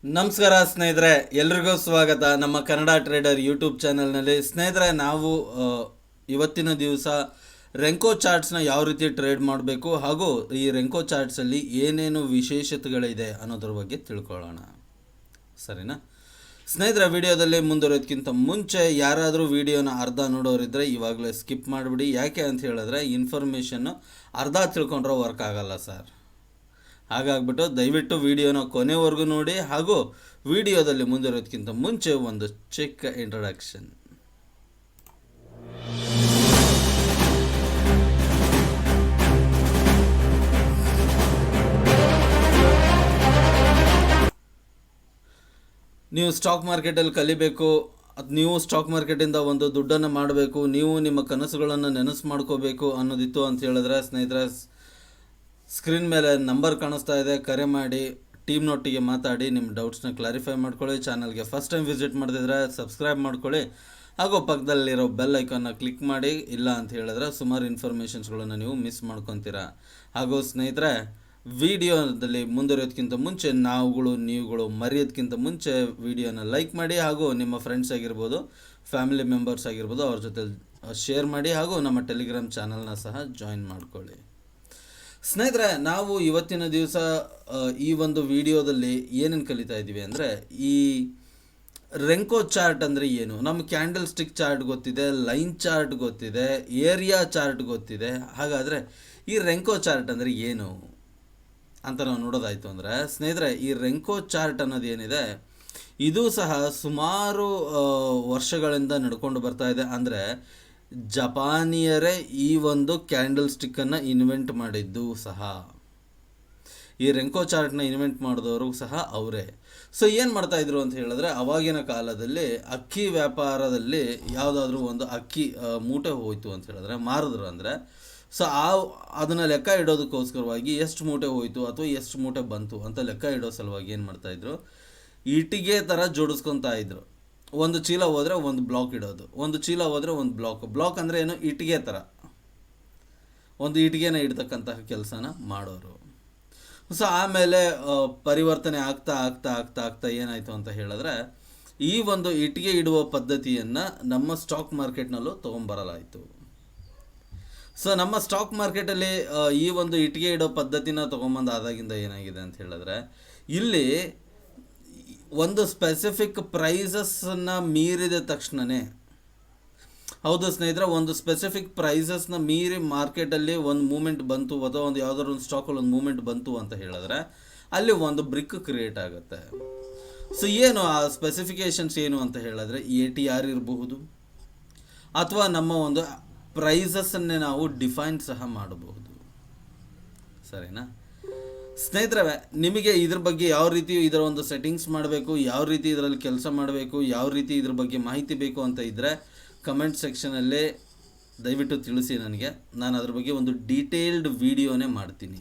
ನಮಸ್ಕಾರ ಸ್ನೇಹಿತರೆ, ಎಲ್ರಿಗೂ ಸ್ವಾಗತ ನಮ್ಮ ಕನ್ನಡ ಟ್ರೇಡರ್ ಯೂಟ್ಯೂಬ್ ಚಾನಲ್ನಲ್ಲಿ. ಸ್ನೇಹಿತರೆ, ನಾವು ಇವತ್ತಿನ ದಿವಸ ರೆಂಕೋ ಚಾರ್ಟ್ಸ್ನ ಯಾವ ರೀತಿ ಟ್ರೇಡ್ ಮಾಡಬೇಕು ಹಾಗೂ ಈ ರೆಂಕೋ ಚಾರ್ಟ್ಸಲ್ಲಿ ಏನೇನು ವಿಶೇಷತೆಗಳಿದೆ ಅನ್ನೋದ್ರ ಬಗ್ಗೆ ತಿಳ್ಕೊಳ್ಳೋಣ. ಸರಿನಾ ಸ್ನೇಹಿತರೆ? ವಿಡಿಯೋದಲ್ಲಿ ಮುಂದುವರೋದಕ್ಕಿಂತ ಮುಂಚೆ ಯಾರಾದರೂ ವಿಡಿಯೋನ ಅರ್ಧ ನೋಡೋರಿದ್ದರೆ ಇವಾಗಲೇ ಸ್ಕಿಪ್ ಮಾಡಿಬಿಡಿ. ಯಾಕೆ ಅಂತ ಹೇಳಿದ್ರೆ ಇನ್ಫಾರ್ಮೇಷನ್ನು ಅರ್ಧ ತಿಳ್ಕೊಂಡ್ರೆ ವರ್ಕ್ ಆಗಲ್ಲ ಸರ್. ಹಾಗಾಗ್ಬಿಟ್ಟು ದಯವಿಟ್ಟು ವಿಡಿಯೋನ ಕೊನೆವರೆಗೂ ನೋಡಿ. ಹಾಗೂ ವಿಡಿಯೋದಲ್ಲಿ ಮುಂದಿರೋದಕ್ಕಿಂತ ಮುಂಚೆ ಒಂದು ಚಿಕ್ಕ ಇಂಟ್ರಡಕ್ಷನ್. ನೀವು ಸ್ಟಾಕ್ ಮಾರ್ಕೆಟಲ್ಲಿ ಕಲಿಬೇಕು, ನೀವು ಸ್ಟಾಕ್ ಮಾರ್ಕೆಟಿಂದ ಒಂದು ದುಡ್ಡನ್ನು ಮಾಡಬೇಕು, ನೀವು ನಿಮ್ಮ ಕನಸುಗಳನ್ನು ನೆನಸು ಮಾಡ್ಕೋಬೇಕು ಅನ್ನೋದಿತ್ತು ಅಂತ ಹೇಳಿದ್ರೆ ಸ್ನೇಹಿತರೆ, ಸ್ಕ್ರೀನ್ ಮೇಲೆ ನಂಬರ್ ಕಾಣಿಸ್ತಾ ಇದೆ, ಕರೆ ಮಾಡಿ ಟೀಮ್ನೊಟ್ಟಿಗೆ ಮಾತಾಡಿ ನಿಮ್ಮ ಡೌಟ್ಸ್ನ ಕ್ಲಾರಿಫೈ ಮಾಡ್ಕೊಳ್ಳಿ. ಚಾನಲ್ಗೆ ಫಸ್ಟ್ ಟೈಮ್ ವಿಸಿಟ್ ಮಾಡ್ತಿದ್ರೆ ಸಬ್ಸ್ಕ್ರೈಬ್ ಮಾಡ್ಕೊಳ್ಳಿ ಹಾಗೂ ಪಕ್ಕದಲ್ಲಿರೋ ಬೆಲ್ ಐಕಾನ್ನ ಕ್ಲಿಕ್ ಮಾಡಿ. ಇಲ್ಲ ಅಂತ ಹೇಳಿದ್ರೆ ಸುಮಾರು ಇನ್ಫಾರ್ಮೇಷನ್ಸ್ಗಳನ್ನು ನೀವು ಮಿಸ್ ಮಾಡ್ಕೊತೀರಾ. ಹಾಗೂ ಸ್ನೇಹಿತರೆ, ವಿಡಿಯೋದಲ್ಲಿ ಮುಂದುವರಿಯೋದಕ್ಕಿಂತ ಮುಂಚೆ ನೀವುಗಳು ಮರೆಯೋದಕ್ಕಿಂತ ಮುಂಚೆ ವಿಡಿಯೋನ ಲೈಕ್ ಮಾಡಿ ಹಾಗೂ ನಿಮ್ಮ ಫ್ರೆಂಡ್ಸ್ ಆಗಿರ್ಬೋದು, ಫ್ಯಾಮಿಲಿ ಮೆಂಬರ್ಸ್ ಆಗಿರ್ಬೋದು, ಅವ್ರ ಜೊತೆ ಶೇರ್ ಮಾಡಿ ಹಾಗೂ ನಮ್ಮ ಟೆಲಿಗ್ರಾಮ್ ಚಾನಲ್ನ ಸಹ ಜಾಯಿನ್ ಮಾಡ್ಕೊಳ್ಳಿ. ಸ್ನೇಹಿತರೆ, ನಾವು ಇವತ್ತಿನ ದಿವಸ ಈ ಒಂದು ವಿಡಿಯೋದಲ್ಲಿ ಏನೇನು ಕಲಿತಾ ಇದ್ದೀವಿ ಅಂದರೆ, ಈ ರೆಂಕೋ ಚಾರ್ಟ್ ಅಂದರೆ ಏನು, ನಮ್ಮ ಕ್ಯಾಂಡಲ್ ಸ್ಟಿಕ್ ಚಾರ್ಟ್ ಗೊತ್ತಿದೆ, ಲೈನ್ ಚಾರ್ಟ್ ಗೊತ್ತಿದೆ, ಏರಿಯಾ ಚಾರ್ಟ್ ಗೊತ್ತಿದೆ. ಹಾಗಾದರೆ ಈ ರೆಂಕೋ ಚಾರ್ಟ್ ಅಂದರೆ ಏನು ಅಂತ ನಾವು ನೋಡೋದಾಯಿತು ಅಂದರೆ ಸ್ನೇಹಿತರೆ, ಈ ರೆಂಕೋ ಚಾರ್ಟ್ ಅನ್ನೋದು ಏನಿದೆ ಇದು ಸಹ ಸುಮಾರು ವರ್ಷಗಳಿಂದ ನಡ್ಕೊಂಡು ಬರ್ತಾ ಇದೆ. ಅಂದರೆ ಜಪಾನಿಯರೇ ಈ ಒಂದು ಕ್ಯಾಂಡಲ್ ಸ್ಟಿಕ್ಕನ್ನು ಇನ್ವೆಂಟ್ ಮಾಡಿದ್ದು ಸಹ, ಈ ರೆಂಕೋ ಚಾರ್ಟ್ನ ಇನ್ವೆಂಟ್ ಮಾಡಿದವರು ಸಹ ಅವರೇ. ಸೊ ಏನು ಮಾಡ್ತಾಯಿದ್ರು ಅಂತ ಹೇಳಿದ್ರೆ, ಅವಾಗಿನ ಕಾಲದಲ್ಲಿ ಅಕ್ಕಿ ವ್ಯಾಪಾರದಲ್ಲಿ ಯಾವುದಾದ್ರೂ ಒಂದು ಅಕ್ಕಿ ಮೂಟೆ ಹೋಯಿತು ಅಂತ ಹೇಳಿದ್ರೆ ಮಾರಿದ್ರು ಅಂದರೆ, ಸೊ ಅದನ್ನು ಲೆಕ್ಕ ಇಡೋದಕ್ಕೋಸ್ಕರವಾಗಿ ಎಷ್ಟು ಮೂಟೆ ಹೋಯಿತು ಅಥವಾ ಎಷ್ಟು ಮೂಟೆ ಬಂತು ಅಂತ ಲೆಕ್ಕ ಇಡೋ ಸಲುವಾಗಿ ಏನು ಮಾಡ್ತಾಯಿದ್ರು, ಇಟ್ಟಿಗೆ ಥರ ಜೋಡಿಸ್ಕೊತಾ ಇದ್ರು. ಒಂದು ಚೀಲ ಹೋದರೆ ಒಂದು ಬ್ಲಾಕ್ ಇಡೋದು, ಒಂದು ಚೀಲ ಹೋದರೆ ಒಂದು ಬ್ಲಾಕ್ ಅಂದರೆ ಏನು, ಇಟ್ಟಿಗೆ ಥರ ಒಂದು ಇಟ್ಟಿಗೆನ ಇಡ್ತಕ್ಕಂತಹ ಕೆಲಸನ ಮಾಡೋರು. ಸೊ ಆಮೇಲೆ ಪರಿವರ್ತನೆ ಆಗ್ತಾ ಆಗ್ತಾ ಆಗ್ತಾ ಆಗ್ತಾ ಏನಾಯಿತು ಅಂತ ಹೇಳಿದ್ರೆ, ಈ ಒಂದು ಇಟ್ಟಿಗೆ ಇಡುವ ಪದ್ಧತಿಯನ್ನು ನಮ್ಮ ಸ್ಟಾಕ್ ಮಾರ್ಕೆಟ್ನಲ್ಲೂ ತೊಗೊಂಬರಲಾಯಿತು. ಸೊ ನಮ್ಮ ಸ್ಟಾಕ್ ಮಾರ್ಕೆಟಲ್ಲಿ ಈ ಒಂದು ಇಟ್ಟಿಗೆ ಇಡೋ ಪದ್ಧತಿನ ತೊಗೊಂಬಂದಾದಾಗಿಂದ ಏನಾಗಿದೆ ಅಂತ ಹೇಳಿದ್ರೆ, ಇಲ್ಲಿ ಒಂದು ಸ್ಪೆಸಿಫಿಕ್ ಪ್ರೈಸಸ್ಸನ್ನು ಮೀರಿದ ತಕ್ಷಣವೇ, ಹೌದು ಸ್ನೇಹಿತರೆ, ಒಂದು ಸ್ಪೆಸಿಫಿಕ್ ಪ್ರೈಸಸ್ನ ಮೀರಿ ಮಾರ್ಕೆಟಲ್ಲಿ ಒಂದು ಮೂಮೆಂಟ್ ಬಂತು ಅಥವಾ ಒಂದು ಯಾವುದಾದ್ರು ಒಂದು ಸ್ಟಾಕಲ್ಲಿ ಒಂದು ಮೂಮೆಂಟ್ ಬಂತು ಅಂತ ಹೇಳಿದ್ರೆ ಅಲ್ಲಿ ಒಂದು ಬ್ರಿಕ್ ಕ್ರಿಯೇಟ್ ಆಗುತ್ತೆ. ಸೊ ಏನು ಆ ಸ್ಪೆಸಿಫಿಕೇಷನ್ಸ್ ಏನು ಅಂತ ಹೇಳಿದ್ರೆ, ATR ಇರಬಹುದು ಅಥವಾ ನಮ್ಮ ಒಂದು ಪ್ರೈಸಸ್ಸನ್ನೇ ನಾವು ಡಿಫೈನ್ ಸಹ ಮಾಡಬಹುದು. ಸರಿನಾ ಸ್ನೇಹಿತರೆ, ನಿಮಗೆ ಇದ್ರ ಬಗ್ಗೆ ಯಾವ ರೀತಿ ಇದರ ಒಂದು ಸೆಟ್ಟಿಂಗ್ಸ್ ಮಾಡಬೇಕು, ಯಾವ ರೀತಿ ಇದರಲ್ಲಿ ಕೆಲಸ ಮಾಡಬೇಕು, ಯಾವ ರೀತಿ ಇದ್ರ ಬಗ್ಗೆ ಮಾಹಿತಿ ಬೇಕು ಅಂತ ಇದ್ದರೆ ಕಮೆಂಟ್ ಸೆಕ್ಷನಲ್ಲಿ ದಯವಿಟ್ಟು ತಿಳಿಸಿ ನನಗೆ. ನಾನು ಅದ್ರ ಬಗ್ಗೆ ಒಂದು ಡೀಟೇಲ್ಡ್ ವಿಡಿಯೋನೇ ಮಾಡ್ತೀನಿ.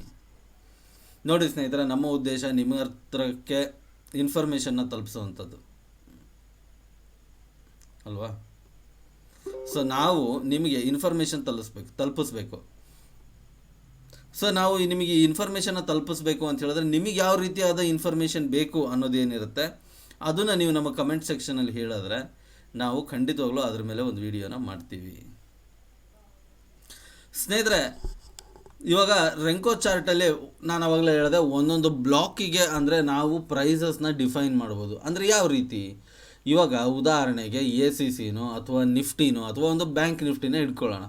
ನೋಡಿ ಸ್ನೇಹಿತರೆ, ನಮ್ಮ ಉದ್ದೇಶ ನಿಮ್ಮ ಹತ್ರಕ್ಕೆ ಇನ್ಫಾರ್ಮೇಷನ್ನ ತಲುಪಿಸುವಂಥದ್ದು ಅಲ್ವಾ. ಸೊ ನಾವು ನಿಮಗೆ ಇನ್ಫಾರ್ಮೇಷನ್ ತಲುಪಿಸ್ಬೇಕು. ಸೊ ನಾವು ನಿಮಗೆ ಇನ್ಫಾರ್ಮೇಷನ್ನ ತಲುಪಿಸ್ಬೇಕು ಅಂತ ಹೇಳಿದ್ರೆ, ನಿಮಗೆ ಯಾವ ರೀತಿಯಾದ ಇನ್ಫಾರ್ಮೇಷನ್ ಬೇಕು ಅನ್ನೋದೇನಿರುತ್ತೆ ಅದನ್ನು ನೀವು ನಮ್ಮ ಕಮೆಂಟ್ ಸೆಕ್ಷನಲ್ಲಿ ಹೇಳಿದ್ರೆ ನಾವು ಖಂಡಿತವಾಗ್ಲೂ ಅದ್ರ ಮೇಲೆ ಒಂದು ವಿಡಿಯೋನ ಮಾಡ್ತೀವಿ. ಸ್ನೇಹಿತರೆ, ಇವಾಗ ರೆಂಕೋ ಚಾರ್ಟಲ್ಲಿ ನಾನು ಆವಾಗಲೇ ಹೇಳಿದೆ, ಒಂದೊಂದು ಬ್ಲಾಕಿಗೆ ಅಂದರೆ ನಾವು ಪ್ರೈಸಸ್ನ ಡಿಫೈನ್ ಮಾಡ್ಬೋದು. ಅಂದರೆ ಯಾವ ರೀತಿ, ಇವಾಗ ಉದಾಹರಣೆಗೆ ACCನೋ ಅಥವಾ ನಿಫ್ಟಿನೋ ಅಥವಾ ಒಂದು ಬ್ಯಾಂಕ್ ನಿಫ್ಟಿನ ಇಟ್ಕೊಳ್ಳೋಣ.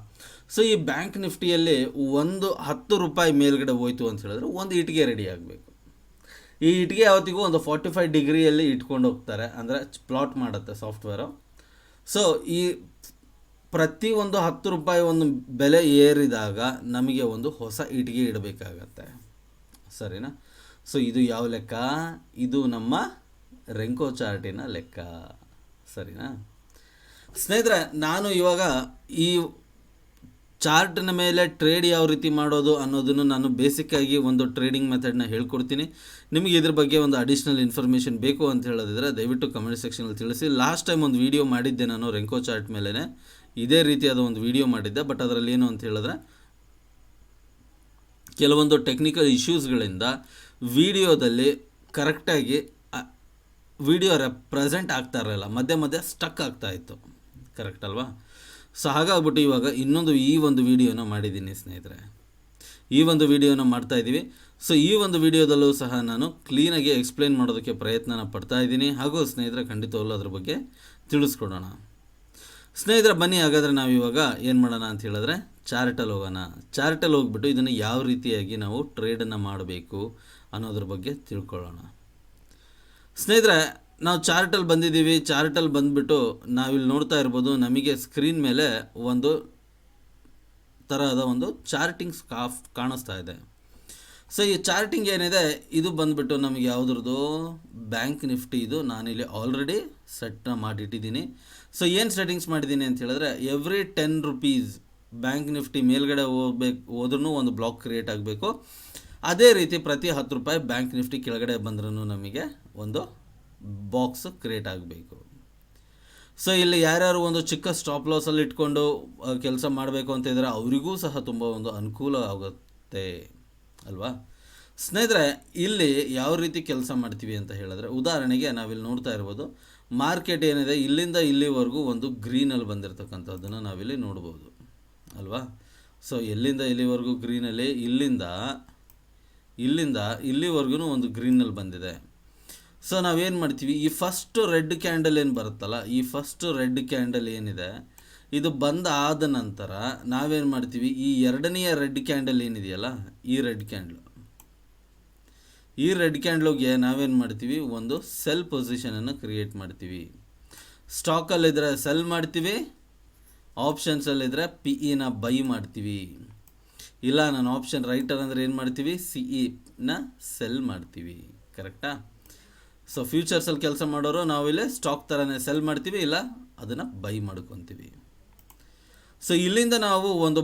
ಸೊ ಈ ಬ್ಯಾಂಕ್ ನಿಫ್ಟಿಯಲ್ಲಿ ಒಂದು 10 ರೂಪಾಯಿ ಮೇಲ್ಗಡೆ ಹೋಯ್ತು ಅಂತ ಹೇಳಿದ್ರೆ ಒಂದು ಇಟ್ಟಿಗೆ ರೆಡಿ ಆಗಬೇಕು. ಈ ಇಟ್ಟಿಗೆ ಯಾವತ್ತಿಗೂ ಒಂದು 45 ಡಿಗ್ರಿಯಲ್ಲಿ ಇಟ್ಕೊಂಡು ಹೋಗ್ತಾರೆ, ಅಂದರೆ ಪ್ಲಾಟ್ ಮಾಡುತ್ತೆ ಸಾಫ್ಟ್ವೇರು. ಸೊ ಈ ಪ್ರತಿ ಒಂದು 10 ರೂಪಾಯಿ ಒಂದು ಬೆಲೆ ಏರಿದಾಗ ನಮಗೆ ಒಂದು ಹೊಸ ಇಟ್ಟಿಗೆ ಇಡಬೇಕಾಗತ್ತೆ. ಸರಿನಾ? ಸೊ ಇದು ಯಾವ ಲೆಕ್ಕ, ಇದು ನಮ್ಮ ರೆಂಕೋ ಚಾರ್ಟಿನ ಲೆಕ್ಕ. ಸರಿನಾ ಸ್ನೇಹಿತರೆ, ನಾನು ಇವಾಗ ಈ ಚಾರ್ಟ್ನ ಮೇಲೆ ಟ್ರೇಡ್ ಯಾವ ರೀತಿ ಮಾಡೋದು ಅನ್ನೋದನ್ನು ನಾನು ಬೇಸಿಕ್ಕಾಗಿ ಒಂದು ಟ್ರೇಡಿಂಗ್ ಮೆಥಡ್ನ ಹೇಳ್ಕೊಡ್ತೀನಿ. ನಿಮಗೆ ಇದ್ರ ಬಗ್ಗೆ ಒಂದು ಅಡಿಷ್ನಲ್ ಇನ್ಫಾರ್ಮೇಷನ್ ಬೇಕು ಅಂತ ಹೇಳೋದಿದ್ರೆ ದಯವಿಟ್ಟು ಕಮೆಂಟ್ ಸೆಕ್ಷನಲ್ಲಿ ತಿಳಿಸಿ. ಲಾಸ್ಟ್ ಟೈಮ್ ಒಂದು ವಿಡಿಯೋ ಮಾಡಿದ್ದೆ ನಾನು ರೆಂಕೋ ಚಾರ್ಟ್ ಮೇಲೇ, ಇದೇ ರೀತಿಯಾದ ಒಂದು ವಿಡಿಯೋ ಮಾಡಿದ್ದೆ. ಬಟ್ ಅದರಲ್ಲಿ ಏನು ಅಂತ ಹೇಳಿದ್ರೆ ಕೆಲವೊಂದು ಟೆಕ್ನಿಕಲ್ ಇಶ್ಯೂಸ್ಗಳಿಂದ ವಿಡಿಯೋದಲ್ಲಿ ಕರೆಕ್ಟಾಗಿ ವಿಡಿಯೋ ಪ್ರೆಸೆಂಟ್ ಆಗ್ತಾ ಇರಲಿಲ್ಲ, ಮಧ್ಯೆ ಮಧ್ಯೆ ಸ್ಟಕ್ ಆಗ್ತಾಯಿತ್ತು. ಕರೆಕ್ಟ್ ಅಲ್ವಾ? ಸೊ ಹಾಗಾಗ್ಬಿಟ್ಟು ಇವಾಗ ಈ ಒಂದು ವಿಡಿಯೋನ ಮಾಡಿದ್ದೀನಿ ಸ್ನೇಹಿತರೆ. ಈ ಒಂದು ವಿಡಿಯೋನ ಮಾಡ್ತಾಯಿದ್ದೀವಿ. ಸೊ ಈ ಒಂದು ವಿಡಿಯೋದಲ್ಲೂ ಸಹ ನಾನು ಕ್ಲೀನಾಗಿ ಎಕ್ಸ್ಪ್ಲೇನ್ ಮಾಡೋದಕ್ಕೆ ಪ್ರಯತ್ನನ ಪಡ್ತಾ ಇದ್ದೀನಿ. ಹಾಗೂ ಸ್ನೇಹಿತರೆ ಖಂಡಿತವಲ್ಲೂ ಅದ್ರ ಬಗ್ಗೆ ತಿಳಿಸ್ಕೊಡೋಣ. ಸ್ನೇಹಿತರೆ ಬನ್ನಿ, ಹಾಗಾದರೆ ನಾವು ಇವಾಗ ಏನು ಮಾಡೋಣ ಅಂತ ಹೇಳಿದ್ರೆ ಚಾರ್ಟಲ್ಲಿ ಹೋಗೋಣ. ಚಾರ್ಟಲ್ಲಿ ಹೋಗ್ಬಿಟ್ಟು ಇದನ್ನು ಯಾವ ರೀತಿಯಾಗಿ ನಾವು ಟ್ರೇಡನ್ನು ಮಾಡಬೇಕು ಅನ್ನೋದ್ರ ಬಗ್ಗೆ ತಿಳ್ಕೊಳ್ಳೋಣ. ಸ್ನೇಹಿತರೆ ನಾವು ಚಾರ್ಟಲ್ಲಿ ಬಂದಿದ್ದೀವಿ. ಚಾರ್ಟಲ್ಲಿ ಬಂದುಬಿಟ್ಟು ನಾವಿಲ್ಲಿ ನೋಡ್ತಾ ಇರ್ಬೋದು, ನಮಗೆ ಸ್ಕ್ರೀನ್ ಮೇಲೆ ಒಂದು ತರಹದ ಒಂದು ಚಾರ್ಟಿಂಗ್ ಸ್ಕಾಫ್ ಕಾಣಿಸ್ತಾ ಇದೆ. ಸೊ ಈ ಚಾರ್ಟಿಂಗ್ ಏನಿದೆ ಇದು ಬಂದುಬಿಟ್ಟು ನಮಗೆ ಯಾವುದ್ರದ್ದು ಬ್ಯಾಂಕ್ ನಿಫ್ಟಿ. ಇದು ನಾನಿಲ್ಲಿ ಆಲ್ರೆಡಿ ಸೆಟ್ನ ಮಾಡಿಟ್ಟಿದ್ದೀನಿ. ಸೊ ಏನು ಸೆಟ್ಟಿಂಗ್ಸ್ ಮಾಡಿದ್ದೀನಿ ಅಂತ ಹೇಳಿದ್ರೆ, ಎವ್ರಿ 10 rupees ಬ್ಯಾಂಕ್ ನಿಫ್ಟಿ ಮೇಲ್ಗಡೆ ಹೋದ್ರೂ ಒಂದು ಬ್ಲಾಕ್ ಕ್ರಿಯೇಟ್ ಆಗಬೇಕು. ಅದೇ ರೀತಿ ಪ್ರತಿ 10 ರೂಪಾಯಿ ಬ್ಯಾಂಕ್ ನಿಫ್ಟಿ ಕೆಳಗಡೆ ಬಂದ್ರೂ ನಮಗೆ ಒಂದು ಬಾಕ್ಸ್ ಕ್ರಿಯೇಟ್ ಆಗಬೇಕು. ಸೊ ಇಲ್ಲಿ ಯಾರ್ಯಾರು ಒಂದು ಚಿಕ್ಕ ಸ್ಟಾಪ್ ಲಾಸಲ್ಲಿ ಇಟ್ಕೊಂಡು ಕೆಲಸ ಮಾಡಬೇಕು ಅಂತ ಇದ್ದರೆ ಅವರಿಗೂ ಸಹ ತುಂಬ ಒಂದು ಅನುಕೂಲ ಆಗುತ್ತೆ ಅಲ್ವಾ? ಸ್ನೇಹಿತರೆ ಇಲ್ಲಿ ಯಾವ ರೀತಿ ಕೆಲಸ ಮಾಡ್ತೀವಿ ಅಂತ ಹೇಳಿದ್ರೆ, ಉದಾಹರಣೆಗೆ ನಾವಿಲ್ಲಿ ನೋಡ್ತಾ ಇರ್ಬೋದು, ಮಾರ್ಕೆಟ್ ಏನಿದೆ ಇಲ್ಲಿಂದ ಇಲ್ಲಿವರೆಗೂ ಒಂದು ಗ್ರೀನಲ್ಲಿ ಬಂದಿರತಕ್ಕಂಥದ್ದನ್ನು ನಾವಿಲ್ಲಿ ನೋಡ್ಬೋದು ಅಲ್ವಾ? ಸೊ ಎಲ್ಲಿಂದ ಇಲ್ಲಿವರೆಗೂ ಗ್ರೀನಲ್ಲಿ, ಇಲ್ಲಿಂದ ಇಲ್ಲಿವರೆಗೂ ಒಂದು ಗ್ರೀನಲ್ಲಿ ಬಂದಿದೆ. ಸೊ ನಾವೇನು ಮಾಡ್ತೀವಿ, ಈ ಫಸ್ಟ್ ರೆಡ್ ಕ್ಯಾಂಡಲ್ ಏನು ಬರುತ್ತಲ್ಲ, ಈ ಫಸ್ಟ್ ರೆಡ್ ಕ್ಯಾಂಡಲ್ ಏನಿದೆ ಇದು ಬಂದಾದ ನಂತರ ನಾವೇನು ಮಾಡ್ತೀವಿ, ಈ ಎರಡನೆಯ ರೆಡ್ ಕ್ಯಾಂಡಲ್ ಏನಿದೆಯಲ್ಲ, ಈ ರೆಡ್ ಕ್ಯಾಂಡ್ಲಿಗೆ ನಾವೇನು ಮಾಡ್ತೀವಿ, ಒಂದು ಸೆಲ್ ಪೊಸಿಷನನ್ನು ಕ್ರಿಯೇಟ್ ಮಾಡ್ತೀವಿ. ಸ್ಟಾಕಲ್ಲಿದ್ದರೆ ಸೆಲ್ ಮಾಡ್ತೀವಿ, ಆಪ್ಷನ್ಸಲ್ಲಿದ್ದರೆ ಪಿ ಇನ ಬೈ ಮಾಡ್ತೀವಿ. ಇಲ್ಲ ನಾನು ಆಪ್ಷನ್ ರೈಟರ್ ಅಂದರೆ ಏನು ಮಾಡ್ತೀವಿ, ಸಿ ಇನ ಸೆಲ್ ಮಾಡ್ತೀವಿ. ಕರೆಕ್ಟಾ? ಸೊ ಫ್ಯೂಚರ್ಸಲ್ಲಿ ಕೆಲಸ ಮಾಡೋರು ನಾವಿಲ್ಲಿ ಸ್ಟಾಕ್ ಥರನೇ ಸೆಲ್ ಮಾಡ್ತೀವಿ, ಇಲ್ಲ ಅದನ್ನು ಬೈ ಮಾಡ್ಕೊತೀವಿ. ಸೊ ಇಲ್ಲಿಂದ ನಾವು ಒಂದು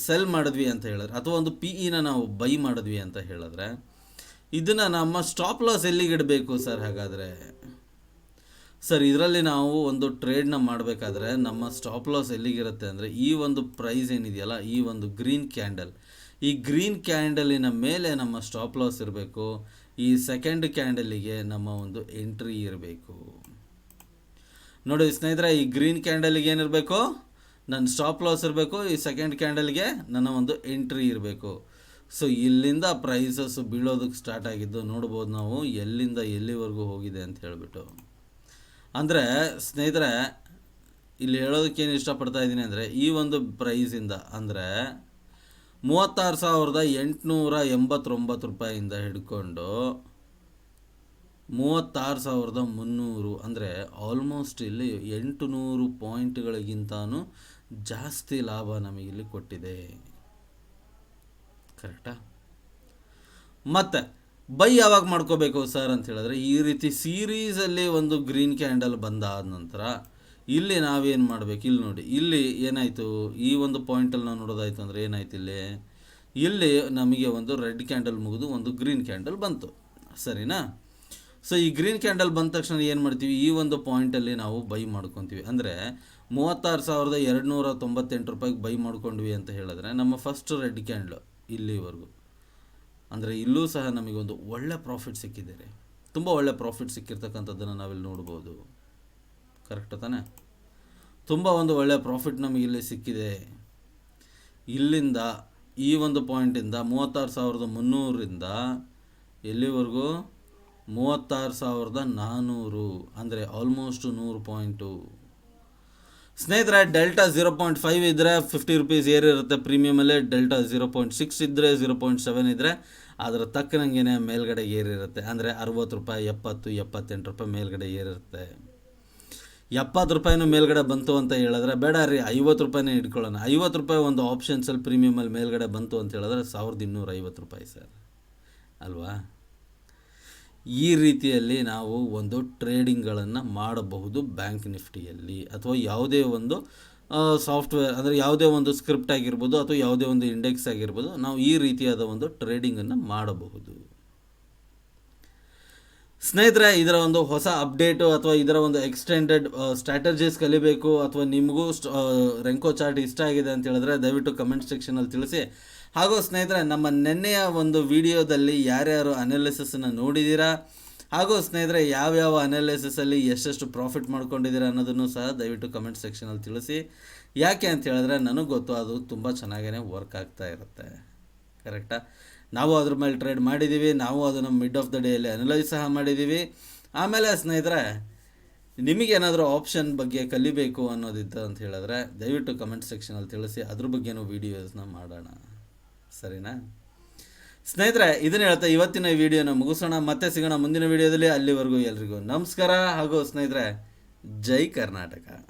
ಸೆಲ್ ಮಾಡಿದ್ವಿ ಅಂತ ಹೇಳಿದ್ರೆ, ಅಥವಾ ಒಂದು ಪಿ ಇನ ನಾವು ಬೈ ಮಾಡಿದ್ವಿ ಅಂತ ಹೇಳಿದ್ರೆ, ಇದನ್ನು ನಮ್ಮ ಸ್ಟಾಪ್ ಲಾಸ್ ಎಲ್ಲಿಗೆ ಇಡಬೇಕು ಸರ್? ಹಾಗಾದರೆ ಸರ್ ಇದರಲ್ಲಿ ನಾವು ಒಂದು ಟ್ರೇಡ್ನ ಮಾಡಬೇಕಾದ್ರೆ ನಮ್ಮ ಸ್ಟಾಪ್ ಲಾಸ್ ಎಲ್ಲಿಗಿರುತ್ತೆ ಅಂದರೆ, ಈ ಒಂದು ಪ್ರೈಸ್ ಏನಿದೆಯಲ್ಲ, ಈ ಒಂದು ಗ್ರೀನ್ ಕ್ಯಾಂಡಲ್, ಈ ಗ್ರೀನ್ ಕ್ಯಾಂಡಲಿನ ಮೇಲೆ ನಮ್ಮ ಸ್ಟಾಪ್ ಲಾಸ್ ಇರಬೇಕು. ಈ ಸೆಕೆಂಡ್ ಕ್ಯಾಂಡಲಿಗೆ ನಮ್ಮ ಒಂದು ಎಂಟ್ರಿ ಇರಬೇಕು. ನೋಡಿ ಸ್ನೇಹಿತರೆ, ಈ ಗ್ರೀನ್ ಕ್ಯಾಂಡಲಿಗೆ ಏನಿರಬೇಕು, ನನ್ನ ಸ್ಟಾಪ್ ಲಾಸ್ ಇರಬೇಕು. ಈ ಸೆಕೆಂಡ್ ಕ್ಯಾಂಡಲ್ಗೆ ನನ್ನ ಒಂದು ಎಂಟ್ರಿ ಇರಬೇಕು. ಸೊ ಇಲ್ಲಿಂದ ಪ್ರೈಸಸ್ ಬೀಳೋದಕ್ಕೆ ಸ್ಟಾರ್ಟ್ ಆಗಿದ್ದು ನೋಡ್ಬೋದು ನಾವು, ಎಲ್ಲಿಂದ ಎಲ್ಲಿವರೆಗೂ ಹೋಗಿದೆ ಅಂತ ಹೇಳಿಬಿಟ್ಟು. ಅಂದರೆ ಸ್ನೇಹಿತರೆ ಇಲ್ಲಿ ಹೇಳೋದಕ್ಕೇನು ಇಷ್ಟಪಡ್ತಾ ಇದ್ದೀನಿ ಅಂದರೆ, ಈ ಒಂದು ಪ್ರೈಸಿಂದ ಅಂದರೆ 36,889 ರೂಪಾಯಿಂದ ಹಿಡ್ಕೊಂಡು 36,300, ಅಂದರೆ ಆಲ್ಮೋಸ್ಟ್ ಇಲ್ಲಿ 800 ಪಾಯಿಂಟ್ಗಳಿಗಿಂತನೂ ಜಾಸ್ತಿ ಲಾಭ ನಮಗಿಲ್ಲಿ ಕೊಟ್ಟಿದೆ. ಕರೆಕ್ಟಾ? ಮತ್ತು ಬೈ ಯಾವಾಗ ಮಾಡ್ಕೋಬೇಕು ಸರ್ ಅಂತ ಹೇಳಿದ್ರೆ, ಈ ರೀತಿ ಸೀರೀಸಲ್ಲಿ ಒಂದು ಗ್ರೀನ್ ಕ್ಯಾಂಡಲ್ ಬಂದಾದ ನಂತರ ಇಲ್ಲಿ ನಾವೇನು ಮಾಡಬೇಕು, ಇಲ್ಲಿ ನೋಡಿ, ಇಲ್ಲಿ ಏನಾಯಿತು, ಈ ಒಂದು ಪಾಯಿಂಟಲ್ಲಿ ನಾವು ನೋಡೋದಾಯಿತು ಅಂದರೆ ಏನಾಯ್ತು, ಇಲ್ಲಿ ನಮಗೆ ಒಂದು ರೆಡ್ ಕ್ಯಾಂಡಲ್ ಮುಗಿದು ಒಂದು ಗ್ರೀನ್ ಕ್ಯಾಂಡಲ್ ಬಂತು. ಸರಿನಾ? ಸೊ ಈ ಗ್ರೀನ್ ಕ್ಯಾಂಡಲ್ ಬಂದ ತಕ್ಷಣ ಏನು ಮಾಡ್ತೀವಿ, ಈ ಒಂದು ಪಾಯಿಂಟಲ್ಲಿ ನಾವು ಬೈ ಮಾಡ್ಕೊತೀವಿ. ಅಂದರೆ 36,298 ರೂಪಾಯಿಗೆ ಬೈ ಮಾಡ್ಕೊಂಡ್ವಿ ಅಂತ ಹೇಳಿದ್ರೆ, ನಮ್ಮ ಫಸ್ಟ್ ರೆಡ್ ಕ್ಯಾಂಡಲ್ ಇಲ್ಲಿವರೆಗೂ, ಅಂದರೆ ಇಲ್ಲೂ ಸಹ ನಮಗೊಂದು ಒಳ್ಳೆ ಪ್ರಾಫಿಟ್ ಸಿಕ್ಕಿದೆ. ತುಂಬ ಒಳ್ಳೆ ಪ್ರಾಫಿಟ್ ಸಿಕ್ಕಿರ್ತಕ್ಕಂಥದ್ದನ್ನು ನಾವಿಲ್ಲಿ ನೋಡ್ಬೋದು. ಕರೆಕ್ಟ್ ತಾನೆ? ತುಂಬ ಒಂದು ಒಳ್ಳೆ ಪ್ರಾಫಿಟ್ ನಮಗಿಲ್ಲಿ ಸಿಕ್ಕಿದೆ. ಇಲ್ಲಿಂದ ಈ ಒಂದು ಪಾಯಿಂಟಿಂದ 36,300ರಿಂದ ಎಲ್ಲಿವರೆಗೂ 36,400, ಅಂದರೆ ಆಲ್ಮೋಸ್ಟ್ 100 ಪಾಯಿಂಟು. ಸ್ನೇಹಿತರೆ ಡೆಲ್ಟಾ 0.5 ಇದ್ದರೆ 50 ರೂಪೀಸ್ ಏರಿರುತ್ತೆ ಪ್ರೀಮಿಯಮಲ್ಲೇ. ಡೆಲ್ಟಾ 0.6 ಇದ್ದರೆ 0.7 ಇದ್ದರೆ ಅದರ ತಕ್ಕನಂಗೆ ಮೇಲ್ಗಡೆ ಏರಿರುತ್ತೆ. ಅಂದರೆ 60 ರೂಪಾಯಿ, 70, 78 ರೂಪಾಯಿ ಮೇಲ್ಗಡೆ ಏರಿರುತ್ತೆ. 70 ರೂಪಾಯಿನೂ ಮೇಲ್ಗಡೆ ಬಂತು ಅಂತ ಹೇಳಿದ್ರೆ ಬೇಡ ರೀ, 50 ರೂಪಾಯಿನೇ ಇಟ್ಕೊಳ್ಳೋಣ. 50 ರೂಪಾಯಿ ಒಂದು ಆಪ್ಷನ್ಸಲ್ಲಿ ಪ್ರೀಮಿಯಮಲ್ಲಿ ಮೇಲ್ಗಡೆ ಬಂತು ಅಂತ ಹೇಳಿದ್ರೆ 1,250 ರೂಪಾಯಿ ಸರ್ ಅಲ್ವಾ? ಈ ರೀತಿಯಲ್ಲಿ ನಾವು ಒಂದು ಟ್ರೇಡಿಂಗ್ಗಳನ್ನು ಮಾಡಬಹುದು ಬ್ಯಾಂಕ್ ನಿಫ್ಟಿಯಲ್ಲಿ, ಅಥವಾ ಯಾವುದೇ ಒಂದು ಸಾಫ್ಟ್ವೇರ್, ಅಂದರೆ ಯಾವುದೇ ಒಂದು ಸ್ಕ್ರಿಪ್ಟ್ ಆಗಿರ್ಬೋದು ಅಥವಾ ಯಾವುದೇ ಒಂದು ಇಂಡೆಕ್ಸ್ ಆಗಿರ್ಬೋದು, ನಾವು ಈ ರೀತಿಯಾದ ಒಂದು ಟ್ರೇಡಿಂಗನ್ನು ಮಾಡಬಹುದು. ಸ್ನೇಹಿತರೆ ಇದರ ಒಂದು ಹೊಸ ಅಪ್ಡೇಟು ಅಥವಾ ಇದರ ಒಂದು ಎಕ್ಸ್ಟೆಂಡೆಡ್ ಸ್ಟ್ರಾಟಜೀಸ್ ಕಲಿಬೇಕು, ಅಥವಾ ನಿಮಗೂ ರೆಂಕೋ ಚಾರ್ಟ್ ಇಷ್ಟ ಆಗಿದೆ ಅಂತ ಹೇಳಿದ್ರೆ ದಯವಿಟ್ಟು ಕಮೆಂಟ್ ಸೆಕ್ಷನಲ್ಲಿ ತಿಳಿಸಿ. ಹಾಗೂ ಸ್ನೇಹಿತರೆ ನಮ್ಮ ನೆನ್ನೆಯ ಒಂದು ವಿಡಿಯೋದಲ್ಲಿ ಯಾರ್ಯಾರು ಅನಾಲಿಸಿಸನ್ನು ನೋಡಿದ್ದೀರಾ ಹಾಗೂ ಸ್ನೇಹಿತರೆ ಯಾವ್ಯಾವ ಅನಾಲಿಸಿಸಲ್ಲಿ ಎಷ್ಟೆಷ್ಟು ಪ್ರಾಫಿಟ್ ಮಾಡ್ಕೊಂಡಿದ್ದೀರಾ ಅನ್ನೋದನ್ನು ಸಹ ದಯವಿಟ್ಟು ಕಮೆಂಟ್ ಸೆಕ್ಷನಲ್ಲಿ ತಿಳಿಸಿ. ಯಾಕೆ ಅಂತ ಹೇಳಿದ್ರೆ ನನಗೆ ಗೊತ್ತು ಅದು ತುಂಬ ಚೆನ್ನಾಗೇ ವರ್ಕ್ ಆಗ್ತಾ ಇರುತ್ತೆ. ಕರೆಕ್ಟಾ? ನಾವು ಅದ್ರ ಮೇಲೆ ಟ್ರೇಡ್ ಮಾಡಿದ್ದೀವಿ, ನಾವು ಅದನ್ನು ಮಿಡ್ ಆಫ್ ದ ಡೇಯಲ್ಲಿ ಅನಲೈಸ್ ಸಹ ಮಾಡಿದ್ದೀವಿ. ಆಮೇಲೆ ಸ್ನೇಹಿತರೆ ನಿಮಗೇನಾದರೂ ಆಪ್ಷನ್ ಬಗ್ಗೆ ಕಲಿಬೇಕು ಅನ್ನೋದಿತ್ತು ಅಂತ ಹೇಳಿದ್ರೆ ದಯವಿಟ್ಟು ಕಮೆಂಟ್ ಸೆಕ್ಷನಲ್ಲಿ ತಿಳಿಸಿ, ಅದ್ರ ಬಗ್ಗೆನೂ ವೀಡಿಯೋಸ್ನ ಮಾಡೋಣ. ಸರಿನಾ ಸ್ನೇಹಿತರೆ? ಇದನ್ನು ಹೇಳ್ತಾ ಇವತ್ತಿನ ಈ ವಿಡಿಯೋನ ಮುಗಿಸೋಣ. ಮತ್ತೆ ಸಿಗೋಣ ಮುಂದಿನ ವಿಡಿಯೋದಲ್ಲಿ. ಅಲ್ಲಿವರೆಗೂ ಎಲ್ರಿಗೂ ನಮಸ್ಕಾರ. ಹಾಗೂ ಸ್ನೇಹಿತರೆ, ಜೈ ಕರ್ನಾಟಕ.